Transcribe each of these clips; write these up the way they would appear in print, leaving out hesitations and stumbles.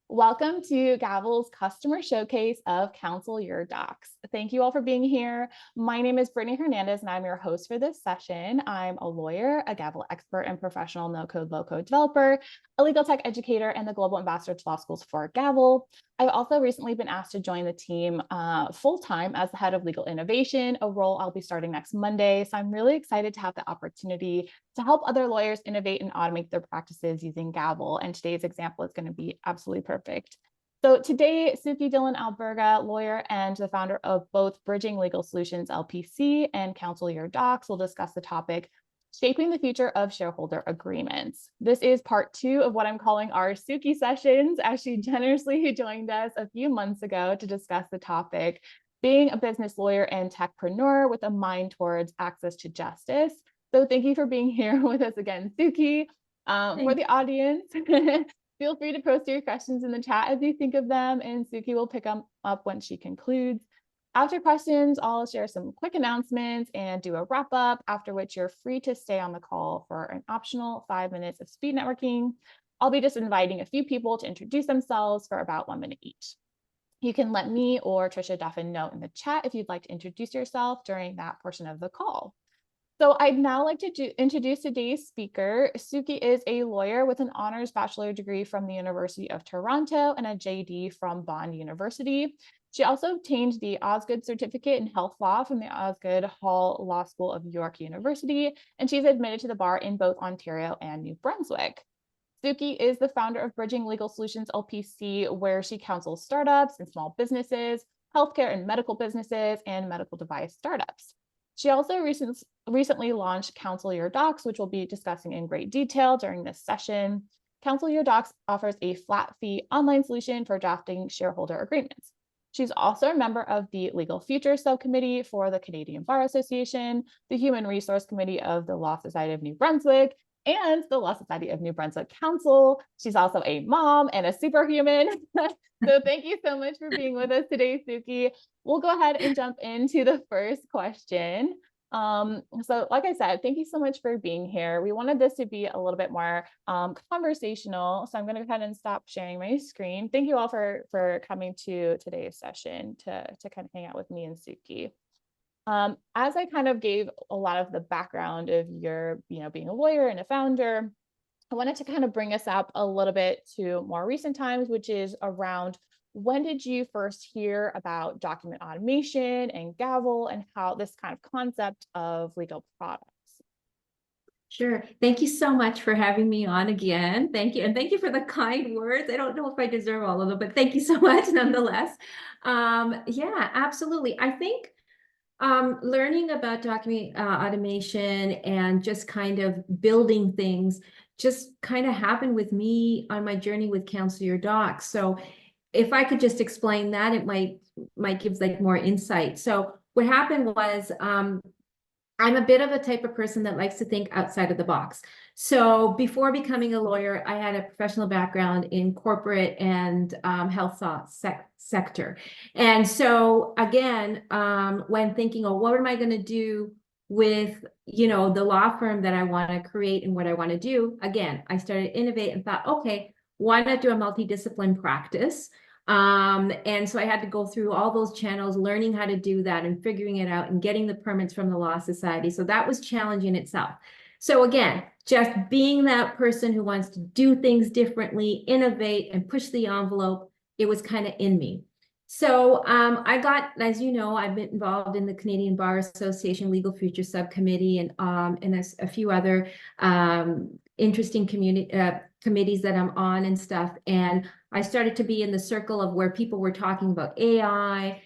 Welcome to Gavel's customer showcase of Counsel Your Docs. Thank you all for being here. My name is Brittany Hernandez, and I'm your host for this session. I'm a lawyer, a Gavel expert, and professional no-code, low-code developer, a legal tech educator, and the global ambassador to law schools for Gavel. I've also recently been asked to join the team full-time as the head of legal innovation, a role I'll be starting next Monday. So I'm really excited to have the opportunity to help other lawyers innovate and automate their practices using Gavel. And today's example is going to be absolutely perfect. So today, Sukhi Dhillon Alberga, lawyer and the founder of both Bridging Legal Solutions LPC and Counsel Your Docs, will discuss the topic, Shaping the Future of Shareholder Agreements. This is part 2 of what I'm calling our Sukhi sessions, as she generously joined us a few months ago to discuss the topic, being a business lawyer and techpreneur with a mind towards access to justice. So thank you for being here with us again, Sukhi. For the audience, feel free to post your questions in the chat as you think of them, and Sukhi will pick them up when she concludes. After questions, I'll share some quick announcements and do a wrap up, after which you're free to stay on the call for an optional 5 minutes of speed networking. I'll be just inviting a few people to introduce themselves for about 1 minute each. You can let me or Trisha Duffin know in the chat if you'd like to introduce yourself during that portion of the call. So I'd now like to introduce today's speaker. Sukhi is a lawyer with an honors bachelor degree from the University of Toronto and a JD from Bond University. She also obtained the Osgood Certificate in Health Law from the Osgood Hall Law School of York University, and she's admitted to the bar in both Ontario and New Brunswick. Sukhi is the founder of Bridging Legal Solutions LPC, where she counsels startups and small businesses, healthcare and medical businesses, and medical device startups. She also recently launched Counsel Your Docs, which we'll be discussing in great detail during this session. Counsel Your Docs offers a flat fee online solution for drafting shareholder agreements. She's also a member of the Legal Futures Subcommittee for the Canadian Bar Association, the Human Resource Committee of the Law Society of New Brunswick, and the Law Society of New Brunswick Council. She's also a mom and a superhuman. So thank you so much for being with us today, Sukhi. We'll go ahead and jump into the first question. So like I said, thank you so much for being here. We wanted this to be a little bit more conversational. So I'm going to go ahead and stop sharing my screen. Thank you all for coming to today's session to kind of hang out with me and Sukhi. As I kind of gave a lot of the background of your, being a lawyer and a founder, I wanted to kind of bring us up a little bit to more recent times, which is around when did you first hear about document automation and Gavel and how this kind of concept of legal products? Sure. Thank you so much for having me on again. Thank you. And thank you for the kind words. I don't know if I deserve all of them, but thank you so much nonetheless. Yeah, absolutely. I think learning about document automation and just kind of building things just kind of happened with me on my journey with Counsel Your Docs. So if I could just explain that, it might give like more insight. So what happened was I'm a bit of a type of person that likes to think outside of the box. So before becoming a lawyer, I had a professional background in corporate and health sector. And so again, when thinking, oh, what am I going to do with, the law firm that I want to create and what I want to do? Again, I started to innovate and thought, okay, why not do a multidiscipline practice? And so I had to go through all those channels, learning how to do that and figuring it out and getting the permits from the Law Society. So that was challenging itself. So again, just being that person who wants to do things differently, innovate and push the envelope, it was kind of in me. So I got, as you know, I've been involved in the Canadian Bar Association Legal Futures Subcommittee and a few other interesting committees that I'm on and stuff. And I started to be in the circle of where people were talking about AI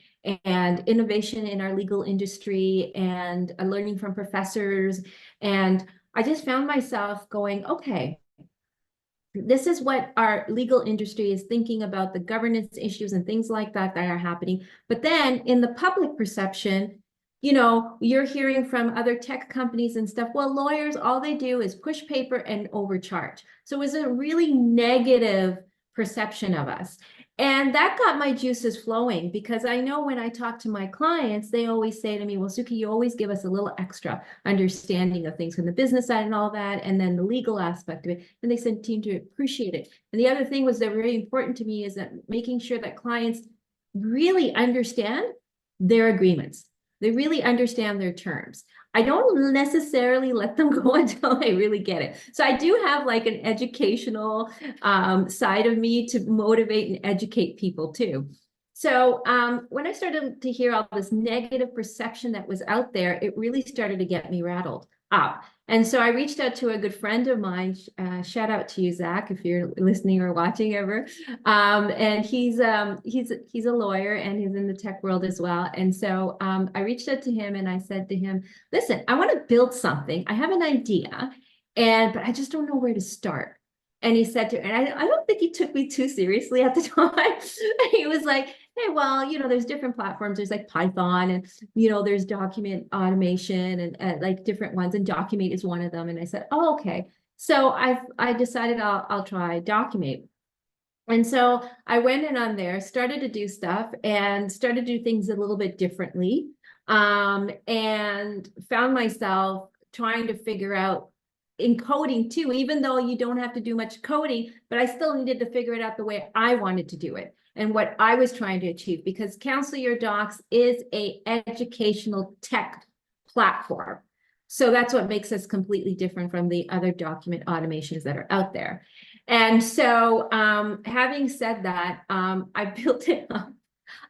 and innovation in our legal industry and learning from professors. And I just found myself going, okay, this is what our legal industry is thinking about, the governance issues and things like that that are happening. But then in the public perception, you're hearing from other tech companies and stuff, well, lawyers, all they do is push paper and overcharge. So it was a really negative perception of us. And that got my juices flowing, because I know when I talk to my clients, they always say to me, well, Sukhi, you always give us a little extra understanding of things from the business side and all that, and then the legal aspect of it. And they said, team, to appreciate it. And the other thing was that very important to me is that making sure that clients really understand their agreements. They really understand their terms. I don't necessarily let them go until they really get it. So I do have like an educational side of me to motivate and educate people too. So when I started to hear all this negative perception that was out there, it really started to get me rattled up. And so I reached out to a good friend of mine. Shout out to you, Zach, if you're listening or watching ever. And he's a lawyer, and he's in the tech world as well. And so I reached out to him and I said to him, listen, I want to build something. I have an idea, but I just don't know where to start. And he said to, and I don't think he took me too seriously at the time. He was like, hey, well, there's different platforms. There's like Python, and, there's document automation and like different ones. And Documate is one of them. And I said, oh, okay. So I decided I'll try Documate. And so I went in on there, started to do stuff, and started to do things a little bit differently. And found myself trying to figure out in coding too, even though you don't have to do much coding, but I still needed to figure it out the way I wanted to do it and what I was trying to achieve, because Counsel Your Docs is a educational tech platform. So that's what makes us completely different from the other document automations that are out there. And so having said that, I built it up.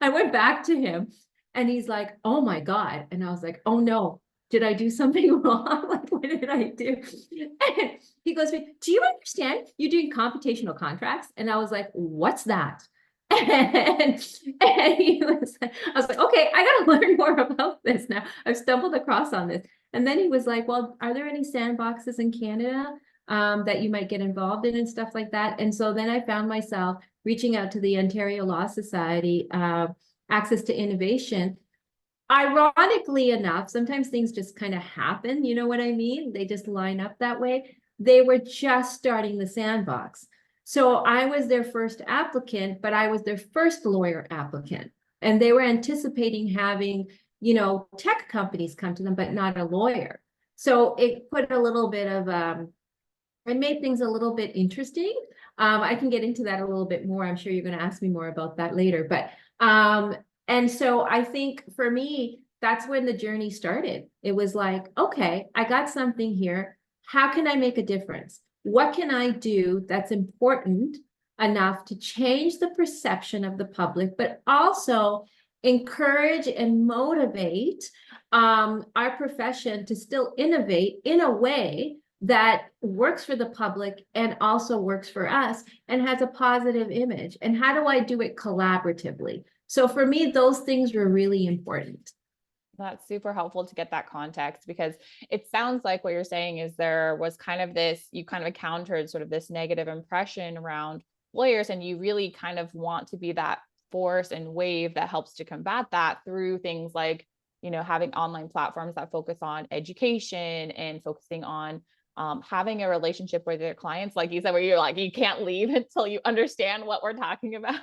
I went back to him and he's like, oh my God. And I was like, oh no, did I do something wrong? Like, what did I do? And he goes, do you understand you're doing computational contracts? And I was like, what's that? And he was, I was like, okay, I got to learn more about this now. I've stumbled across on this. And then he was like, well, are there any sandboxes in Canada that you might get involved in and stuff like that? And so then I found myself reaching out to the Ontario Law Society, Access to Innovation. Ironically enough, sometimes things just kind of happen, you know what I mean? They just line up that way. They were just starting the sandbox. So I was their first applicant, but I was their first lawyer applicant. And they were anticipating having, tech companies come to them, but not a lawyer. So it put a little bit of, it made things a little bit interesting. I can get into that a little bit more. I'm sure you're going to ask me more about that later. But and so I think for me, that's when the journey started. It was like, okay, I got something here. How can I make a difference? What can I do that's important enough to change the perception of the public, but also encourage and motivate our profession to still innovate in a way that works for the public and also works for us and has a positive image? And how do I do it collaboratively? So for me, those things were really important. That's super helpful to get that context, because it sounds like what you're saying is there was kind of this, you kind of encountered sort of this negative impression around lawyers, and you really kind of want to be that force and wave that helps to combat that through things like, having online platforms that focus on education and focusing on having a relationship with your clients, like you said, where you're like, you can't leave until you understand what we're talking about.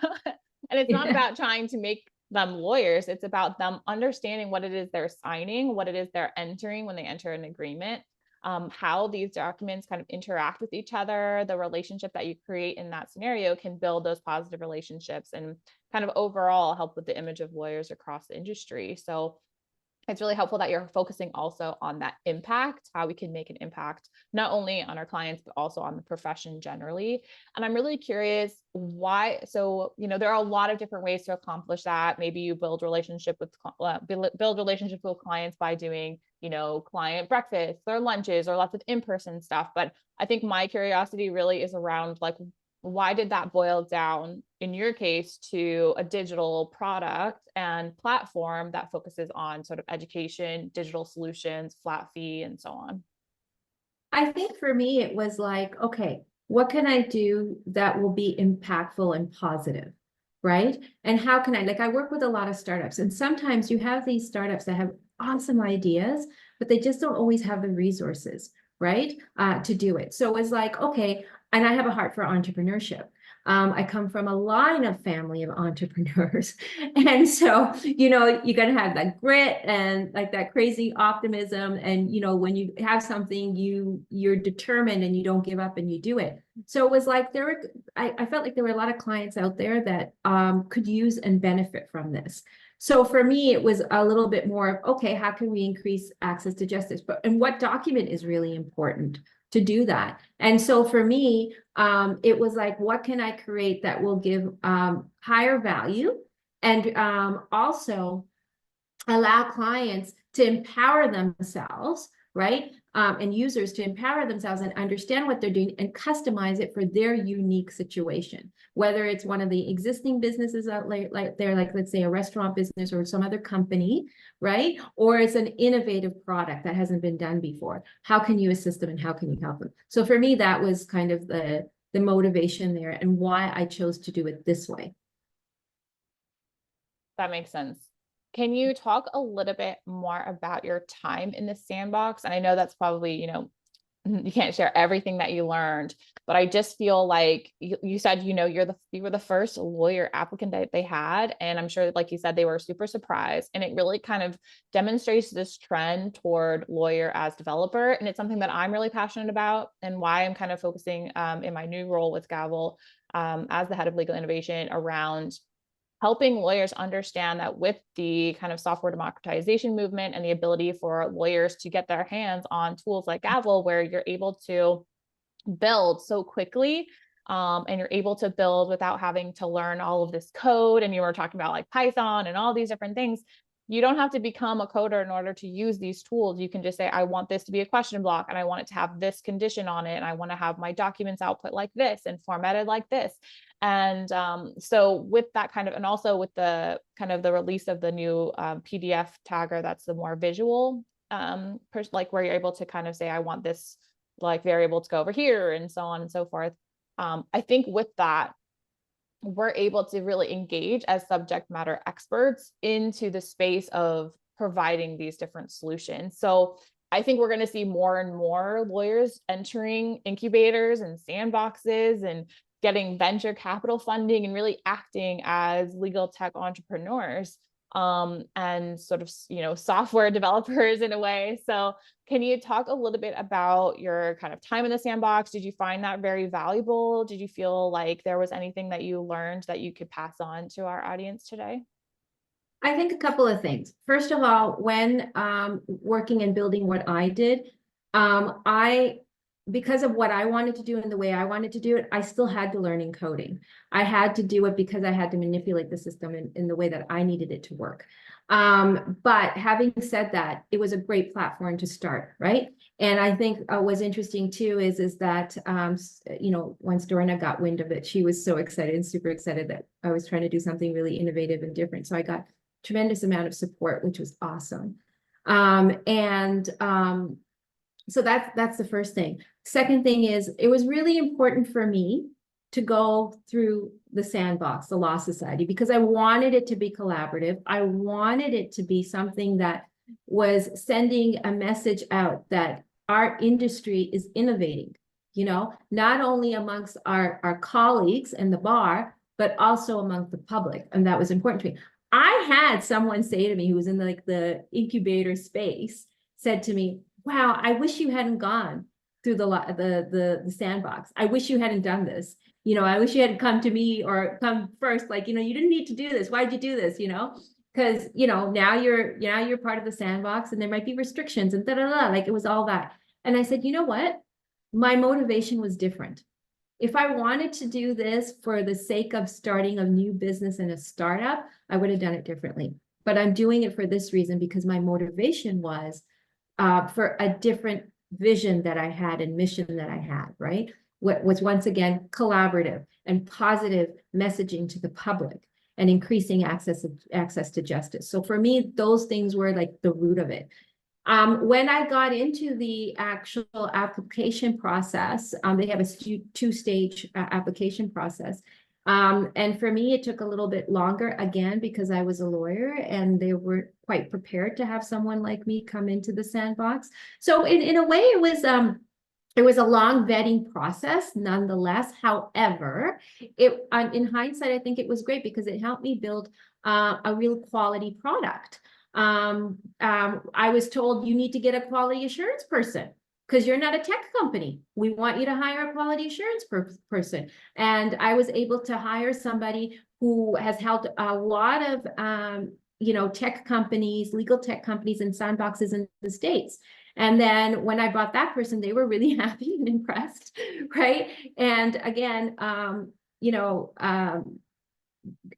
And it's not about trying to make them lawyers. It's about them understanding what it is they're signing, what it is they're entering when they enter an agreement, how these documents kind of interact with each other. The relationship that you create in that scenario can build those positive relationships and kind of overall help with the image of lawyers across the industry. So it's really helpful that you're focusing also on that impact, how we can make an impact, not only on our clients, but also on the profession generally. And I'm really curious why. So, there are a lot of different ways to accomplish that. Maybe you build relationship with clients by doing, client breakfasts or lunches or lots of in-person stuff. But I think my curiosity really is around like, why did that boil down in your case to a digital product and platform that focuses on sort of education, digital solutions, flat fee, and so on? I think for me, it was like, okay, what can I do that will be impactful and positive, right? And how can I work with a lot of startups, and sometimes you have these startups that have awesome ideas, but they just don't always have the resources, right? To do it. So it was like, okay, and I have a heart for entrepreneurship. I come from a line of family of entrepreneurs. And so, you know, you got to have that grit and like that crazy optimism. And, you know, when you have something, you're determined and you don't give up and you do it. So it was like I felt like there were a lot of clients out there that could use and benefit from this. So for me, it was a little bit more of, okay, how can we increase access to justice? And what document is really important to do that? And so for me, it was like, what can I create that will give higher value and also allow clients to empower themselves, right? And users to empower themselves and understand what they're doing and customize it for their unique situation. Whether it's one of the existing businesses out there, like let's say a restaurant business or some other company, right? Or it's an innovative product that hasn't been done before. How can you assist them and how can you help them? So for me, that was kind of the motivation there and why I chose to do it this way. That makes sense. Can you talk a little bit more about your time in the sandbox? And I know that's probably, you know, you can't share everything that you learned, but I just feel like you said, you know, you were the first lawyer applicant that they had. And I'm sure, like you said, they were super surprised. And it really kind of demonstrates this trend toward lawyer as developer. And it's something that I'm really passionate about and why I'm kind of focusing in my new role with Gavel as the head of legal innovation around helping lawyers understand that with the kind of software democratization movement and the ability for lawyers to get their hands on tools like Gavel, where you're able to build so quickly and you're able to build without having to learn all of this code. And you were talking about like Python and all these different things. You don't have to become a coder in order to use these tools. You can just say, I want this to be a question block and I want it to have this condition on it. And I want to have my documents output like this and formatted like this. And so with that kind of, and also with the kind of the release of the new PDF tagger, that's the more visual, like where you're able to kind of say, I want this like variable to go over here and so on and so forth. I think with that, we're able to really engage as subject matter experts into the space of providing these different solutions. So I think we're going to see more and more lawyers entering incubators and sandboxes and getting venture capital funding and really acting as legal tech entrepreneurs and sort of, you know, software developers in a way. So can you talk a little bit about your kind of time in the sandbox? Did you find that very valuable? Did you feel like there was anything that you learned that you could pass on to our audience today? I think a couple of things. First of all, when working and building what I did, because of what I wanted to do and the way I wanted to do it, I still had to learn encoding. I had to do it because I had to manipulate the system in the way that I needed it to work. But having said that, it was a great platform to start, right? And I think what's interesting too is that, you know, once Dorna got wind of it, she was so excited and super excited that I was trying to do something really innovative and different. So I got tremendous amount of support, which was awesome. So that's the first thing. Second thing is, it was really important for me to go through the sandbox, the Law Society, because I wanted it to be collaborative. I wanted it to be something that was sending a message out that our industry is innovating, you know, not only amongst our colleagues in the bar, but also among the public. And that was important to me. I had someone say to me who was in the incubator space, said to me, wow, I wish you hadn't gone through the sandbox. I wish you hadn't done this. You know, I wish you hadn't come to me or come first. Like, you know, you didn't need to do this. Why'd you do this? You know, because, you know, now you're part of the sandbox and there might be restrictions and like it was all that. And I said, you know what? My motivation was different. If I wanted to do this for the sake of starting a new business and a startup, I would have done it differently. But I'm doing it for this reason because my motivation was for a different vision that I had and mission that I had, right? What was once again collaborative and positive messaging to the public and increasing access to justice. So for me, those things were like the root of it. When I got into the actual application process, they have a two-stage application process. And for me, it took a little bit longer, again, because I was a lawyer and they were quite prepared to have someone like me come into the sandbox. So in a way, It was a long vetting process, nonetheless. However, in hindsight, I think it was great because it helped me build a real quality product. I was told you need to get a quality assurance person because you're not a tech company. We want you to hire a quality assurance person. And I was able to hire somebody who has helped a lot of tech companies, legal tech companies, and sandboxes in the States. And then when I brought that person, they were really happy and impressed, right? And again,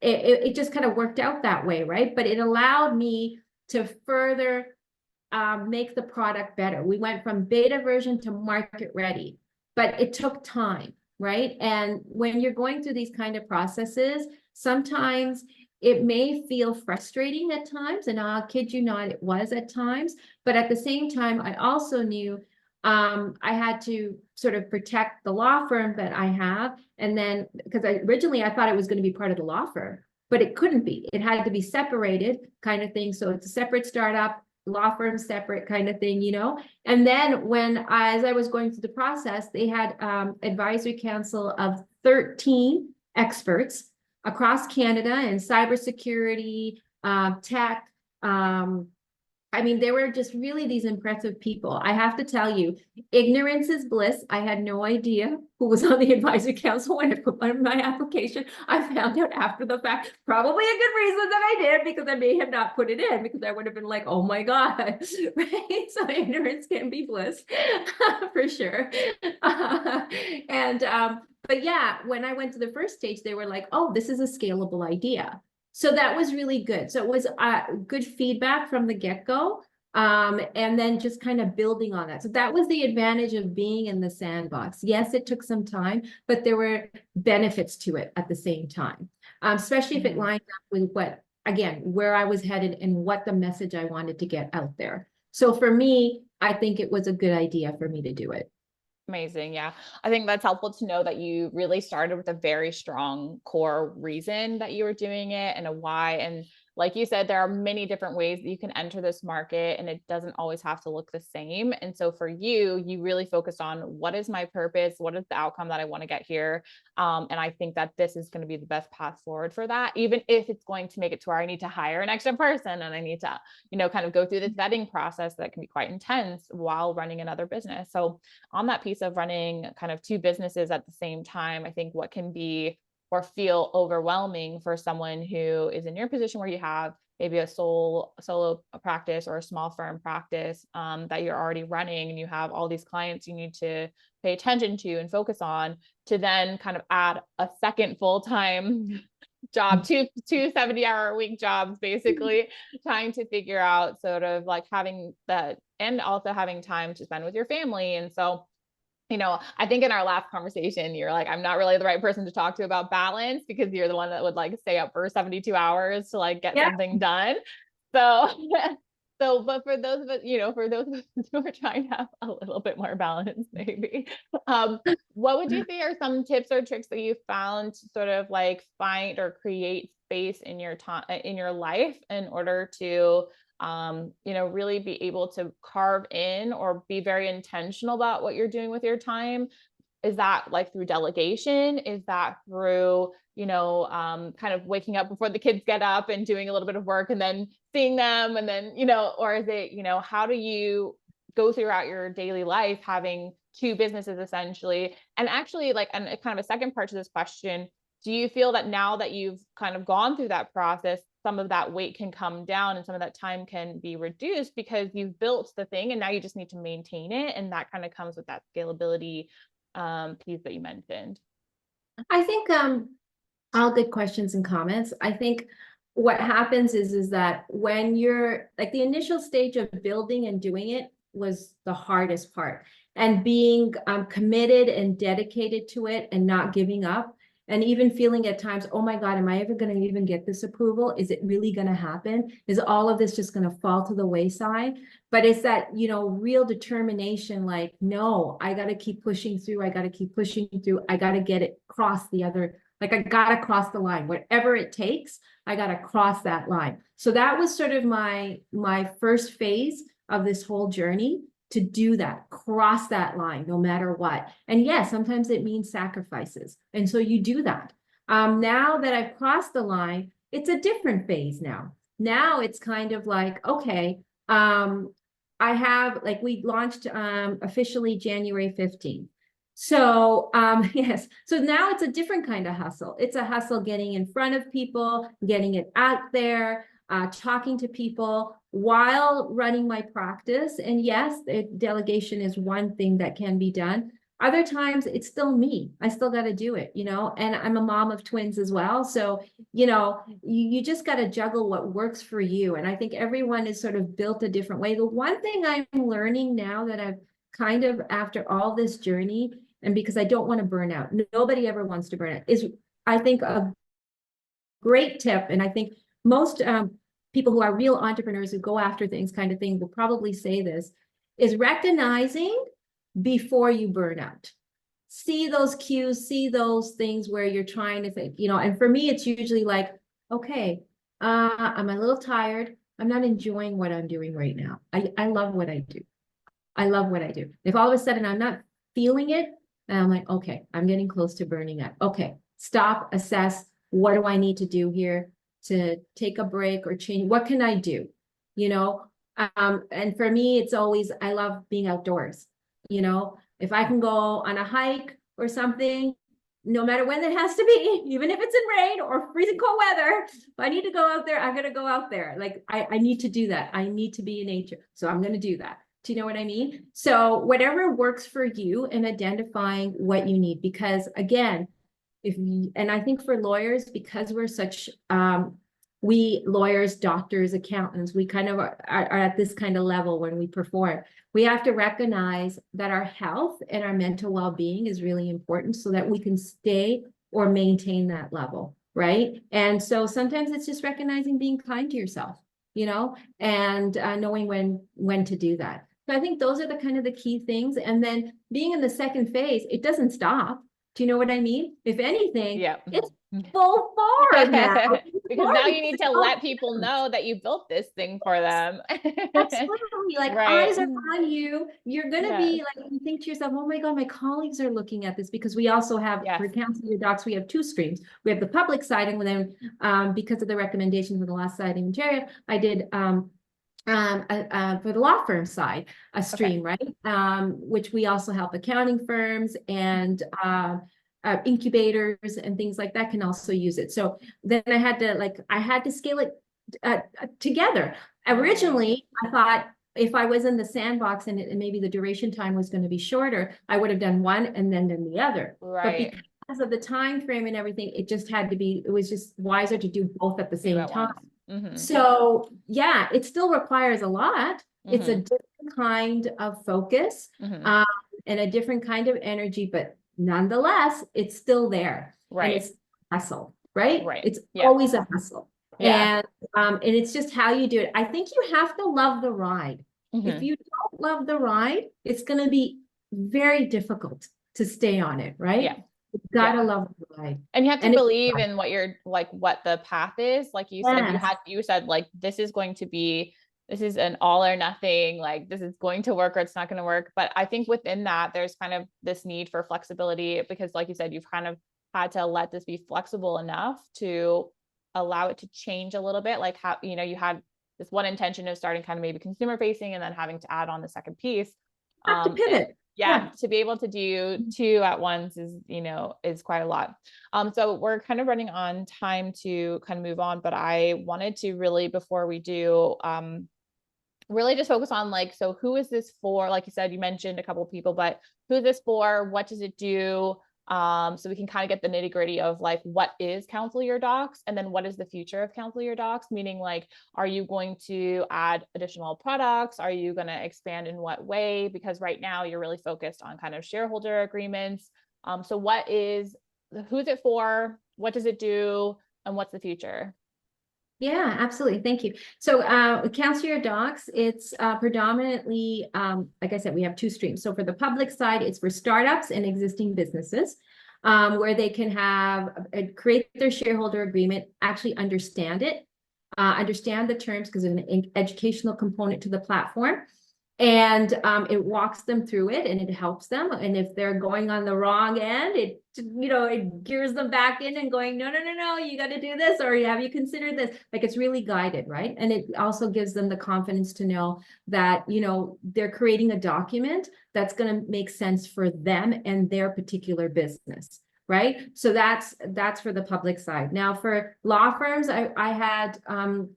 it just kind of worked out that way, right? But it allowed me to further make the product better. We went from beta version to market ready, but it took time, right? And when you're going through these kind of processes, sometimes it may feel frustrating at times, and I'll kid you not, it was at times. But at the same time, I also knew I had to sort of protect the law firm that I have. And then, because originally I thought it was going to be part of the law firm, but it couldn't be. It had to be separated kind of thing. So it's a separate startup, law firm separate kind of thing, And then as I was going through the process, they had advisory council of 13 experts across Canada in cybersecurity, tech. They were just really these impressive people. I have to tell you, ignorance is bliss. I had no idea who was on the advisory council when I put my application. I found out after the fact, probably a good reason that I did, because I may have not put it in, because I would have been like, oh my God, right? So ignorance can be bliss for sure. But yeah, when I went to the first stage, they were like, oh, this is a scalable idea. So that was really good. So it was good feedback from the get-go, and then just kind of building on that. So that was the advantage of being in the sandbox. Yes, it took some time, but there were benefits to it at the same time, especially if it lined up with where I was headed and what the message I wanted to get out there. So for me, I think it was a good idea for me to do it. Amazing. Yeah. I think that's helpful to know that you really started with a very strong core reason that you were doing it and a why. And like you said, there are many different ways that you can enter this market, and it doesn't always have to look the same. And so for you, you really focused on what is my purpose? What is the outcome that I want to get here? And I think that this is going to be the best path forward for that, even if it's going to make it to where I need to hire an extra person and I need to, kind of go through this vetting process that can be quite intense while running another business. So on that piece of running kind of two businesses at the same time, I think what can be or feel overwhelming for someone who is in your position where you have maybe a solo practice or a small firm practice that you're already running, and you have all these clients you need to pay attention to and focus on, to then kind of add a second full-time job, two 70-hour-a-week jobs, basically trying to figure out sort of like having that, and also having time to spend with your family. And so I think in our last conversation, you're like, I'm not really the right person to talk to about balance, because you're the one that would like stay up for 72 hours to like get something done. So, but for those of us, for those of us who are trying to have a little bit more balance, maybe, what would you say are some tips or tricks that you found to sort of like find or create space in your time, in your life, in order to really be able to carve in or be very intentional about what you're doing with your time? Is that like through delegation? Is that through, kind of waking up before the kids get up and doing a little bit of work and then seeing them, and then, or is it, how do you go throughout your daily life having two businesses essentially? And actually, like, and kind of a second part to this question, do you feel that now that you've kind of gone through that process, some of that weight can come down and some of that time can be reduced because you've built the thing and now you just need to maintain it? And that kind of comes with that scalability piece that you mentioned. I think all good questions and comments. I think what happens is that when you're like, the initial stage of building and doing it was the hardest part, and being committed and dedicated to it and not giving up, and even feeling at times, oh my God, am I ever going to even get this approval? Is it really going to happen? Is all of this just going to fall to the wayside? But it's that, real determination, like, no, I got to keep pushing through. I got to keep pushing through. I got to get it across the other, like I got to cross the line, whatever it takes, I got to cross that line. So that was sort of my first phase of this whole journey. to do that, cross that line, no matter what. And yes, sometimes it means sacrifices. And so you do that. Now that I've crossed the line, it's a different phase now. Now it's kind of like, okay, I have, like, we launched officially January 15th. So yes, so now it's a different kind of hustle. It's a hustle getting in front of people, getting it out there, talking to people while running my practice. And yes, delegation is one thing that can be done. Other times it's still me. I still got to do it, you know, and I'm a mom of twins as well. So, you know, you just got to juggle what works for you. And I think everyone is sort of built a different way. The one thing I'm learning now that I've kind of, after all this journey, and because I don't want to burn out, nobody ever wants to burn out, is I think a great tip. And I think most people who are real entrepreneurs who go after things kind of thing will probably say this, is recognizing before you burn out. See those cues, see those things where you're trying to think, you know, and for me, it's usually like, okay, I'm a little tired. I'm not enjoying what I'm doing right now. I love what I do. I love what I do. If all of a sudden I'm not feeling it, and I'm like, okay, I'm getting close to burning out. Okay, stop, assess, what do I need to do here to take a break or change? What can I do? You know, and for me, it's always, I love being outdoors. You know, if I can go on a hike or something, no matter when it has to be, even if it's in rain or freezing cold weather, if I need to go out there, I'm going to go out there. Like I need to do that. I need to be in nature. So I'm going to do that. Do you know what I mean? So whatever works for you and identifying what you need, because again, and I think for lawyers, because we're such, we lawyers, doctors, accountants, we kind of are at this kind of level when we perform. We have to recognize that our health and our mental well-being is really important so that we can stay or maintain that level, right? And so sometimes it's just recognizing being kind to yourself, you know, and knowing when to do that. So I think those are the kind of the key things. And then being in the second phase, it doesn't stop. Do you know what I mean? If anything, it's full forward now. Because now you need to let people know that you built this thing for them. Absolutely. Like eyes are on you. You're going to be like, you think to yourself, oh my God, my colleagues are looking at this, because we also have for Counselurdocs, we have two streams. We have the public side, and then because of the recommendations of the last side in Ontario, I did for the law firm side, a stream, right? Which we also help accounting firms and incubators and things like that can also use it. So then I had to scale it together. Originally, I thought if I was in the sandbox and maybe the duration time was going to be shorter, I would have done one and then done the other. Right. But because of the time frame and everything, it just had to be, it was just wiser to do both at the same time. So yeah, it still requires a lot. It's a different kind of focus and a different kind of energy, but nonetheless, it's still there. Right. And it's hustle, right? Right. It's always a hustle. And it's just how you do it. I think you have to love the ride. If you don't love the ride, it's going to be very difficult to stay on it, right? Yeah. You've got to love the ride. And you have to believe in what you're like, what the path is. Like you said, you said like, this is an all or nothing, like this is going to work or it's not going to work. But I think within that, there's kind of this need for flexibility, because like you said, you've kind of had to let this be flexible enough to allow it to change a little bit. Like how, you know, you had this one intention of starting kind of maybe consumer facing and then having to add on the second piece. To pivot. To be able to do two at once is quite a lot. So we're kind of running on time to kind of move on, but I wanted to really, before we do, really just focus on like, so who is this for? Like you said, you mentioned a couple of people, but who is this for? What does it do? So we can kind of get the nitty gritty of like, what is Counselurdocs? And then what is the future of Counselurdocs? Meaning like, are you going to add additional products? Are you going to expand in what way? Because right now you're really focused on kind of shareholder agreements. So who's it for? What does it do? And what's the future? Yeah, absolutely. Thank you. So Counselurdocs, it's predominantly, like I said, we have two streams. So for the public side, it's for startups and existing businesses where they can create their shareholder agreement, actually understand it, understand the terms because of an educational component to the platform. And it walks them through it and it helps them. And if they're going on the wrong end, it, it gears them back in and going, no, no, no, no, you got to do this, or have you considered this? Like, it's really guided, right? And it also gives them the confidence to know that, they're creating a document that's going to make sense for them and their particular business. Right. So that's for the public side. Now for law firms, I had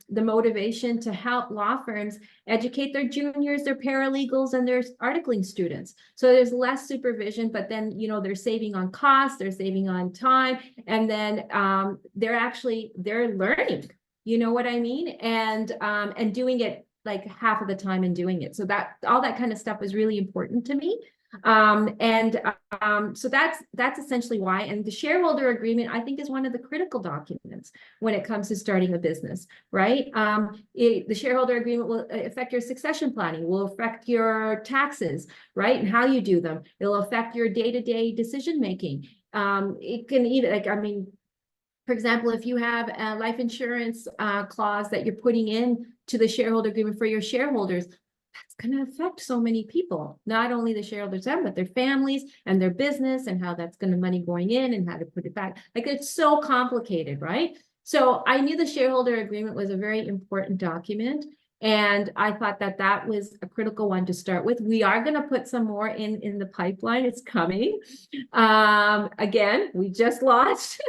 the motivation to help law firms educate their juniors, their paralegals, and their articling students. So there's less supervision, but then, they're saving on costs, they're saving on time, and then they're learning, you know what I mean? And doing it like half of the time and doing it. So that all that kind of stuff was really important to me. So that's essentially why. And the shareholder agreement, I think, is one of the critical documents when it comes to starting a business, right? The shareholder agreement will affect your succession planning, will affect your taxes, right? And how you do them. It'll affect your day-to-day decision making. It can even, for example, if you have a life insurance clause that you're putting in to the shareholder agreement for your shareholders, that's going to affect so many people, not only the shareholders, but their families and their business, and how that's going to money going in and how to put it back. Like, it's so complicated, right? So I knew the shareholder agreement was a very important document. And I thought that was a critical one to start with. We are going to put some more in the pipeline. It's coming. Again, we just launched.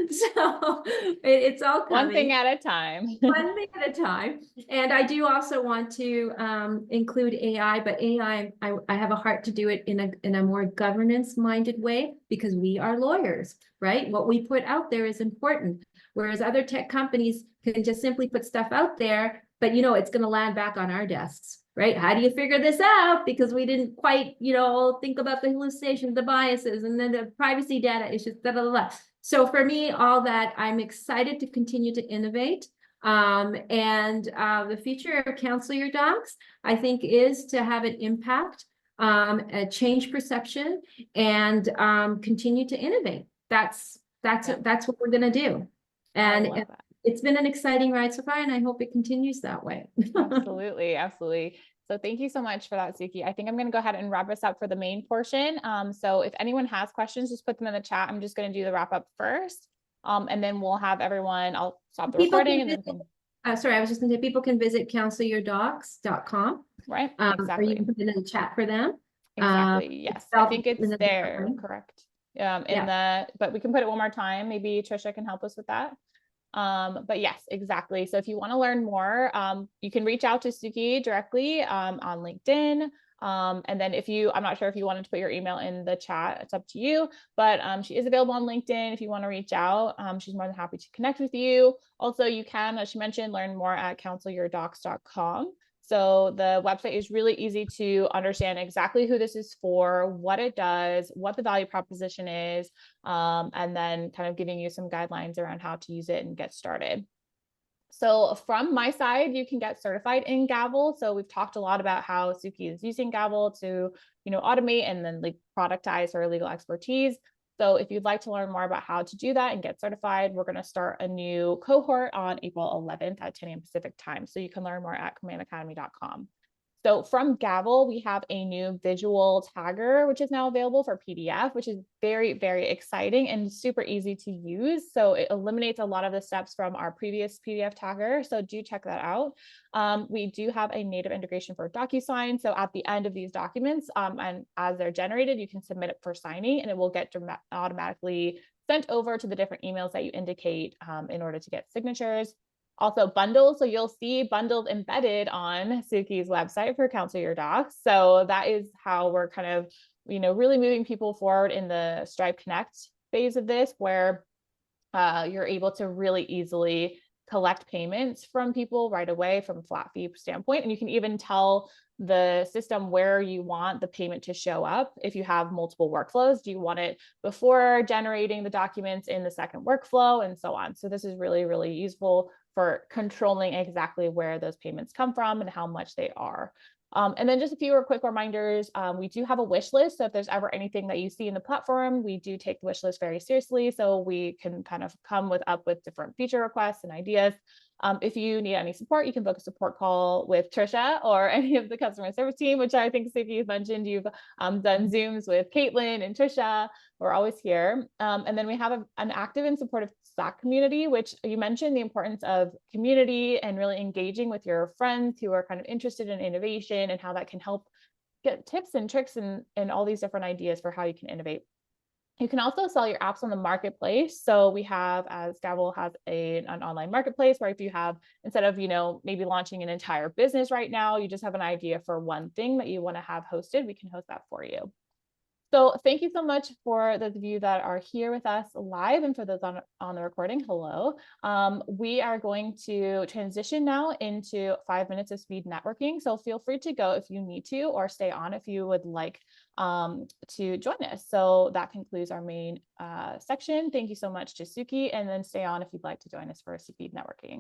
So it's all coming. One thing at a time. One thing at a time. And I do also want to include AI, but AI, I have a heart to do it in a more governance-minded way, because we are lawyers, right? What we put out there is important. Whereas other tech companies can just simply put stuff out there, but it's going to land back on our desks, right? How do you figure this out? Because we didn't quite, think about the hallucinations, the biases, and then the privacy data issues, blah, blah, blah. So for me, all that, I'm excited to continue to innovate. The future of Counselor Docs, I think, is to have an impact, change perception, and continue to innovate. That's what we're going to do. And it's been an exciting ride so far, and I hope it continues that way. Absolutely. Absolutely. So thank you so much for that, Sukhi. I think I'm going to go ahead and wrap us up for the main portion. So if anyone has questions, just put them in the chat. I'm just going to do the wrap up first. And then we'll have everyone, I'll stop the recording. And then sorry, I was just going to say, people can visit counselurdocs.com. Right. Exactly. Or you can put it in the chat for them. Exactly. Yes. I think it's there. Correct. But we can put it one more time. Maybe Trisha can help us with that. But yes, exactly. So if you want to learn more, you can reach out to Sukhi directly on LinkedIn. And then I'm not sure if you wanted to put your email in the chat, it's up to you, but she is available on LinkedIn if you want to reach out. She's more than happy to connect with you. Also, you can, as she mentioned, learn more at counselurdocs.com. So the website is really easy to understand exactly who this is for, what it does, what the value proposition is, and then kind of giving you some guidelines around how to use it and get started. So from my side, you can get certified in Gavel. So we've talked a lot about how Sukhi is using Gavel to, automate and then productize her legal expertise. So if you'd like to learn more about how to do that and get certified, we're going to start a new cohort on April 11th at 10 a.m. Pacific time. So you can learn more at commandacademy.com. So from Gavel, we have a new visual tagger, which is now available for PDF, which is very, very exciting and super easy to use. So it eliminates a lot of the steps from our previous PDF tagger. So do check that out. We do have a native integration for DocuSign. So at the end of these documents, and as they're generated, you can submit it for signing, and it will get automatically sent over to the different emails that you indicate in order to get signatures. Also bundles. So you'll see bundles embedded on Sukhi's website for Counselor Your Docs. So that is how we're kind of, really moving people forward in the Stripe Connect phase of this, where you're able to really easily collect payments from people right away from a flat fee standpoint. And you can even tell the system where you want the payment to show up. If you have multiple workflows, do you want it before generating the documents in the second workflow, and so on. So this is really, really useful for controlling exactly where those payments come from and how much they are. And then just a few quick reminders. We do have a wish list. So if there's ever anything that you see in the platform, we do take the wish list very seriously. So we can kind of come up with different feature requests and ideas. If you need any support, you can book a support call with Trisha or any of the customer service team, which I think Sukhi has mentioned. You've done Zooms with Caitlin and Trisha. We're always here. And then we have an active and supportive Slack community, which you mentioned the importance of community and really engaging with your friends who are kind of interested in innovation and how that can help get tips and tricks and all these different ideas for how you can innovate. You can also sell your apps on the marketplace. So we have, as Gavel has an online marketplace where if you have, instead of, maybe launching an entire business right now, you just have an idea for one thing that you want to have hosted, we can host that for you. So thank you so much for those of you that are here with us live and for those on the recording, hello. We are going to transition now into 5 minutes of speed networking. So feel free to go if you need to, or stay on if you would like to join us. So that concludes our main section. Thank you so much to Sukhi, and then stay on if you'd like to join us for speed networking.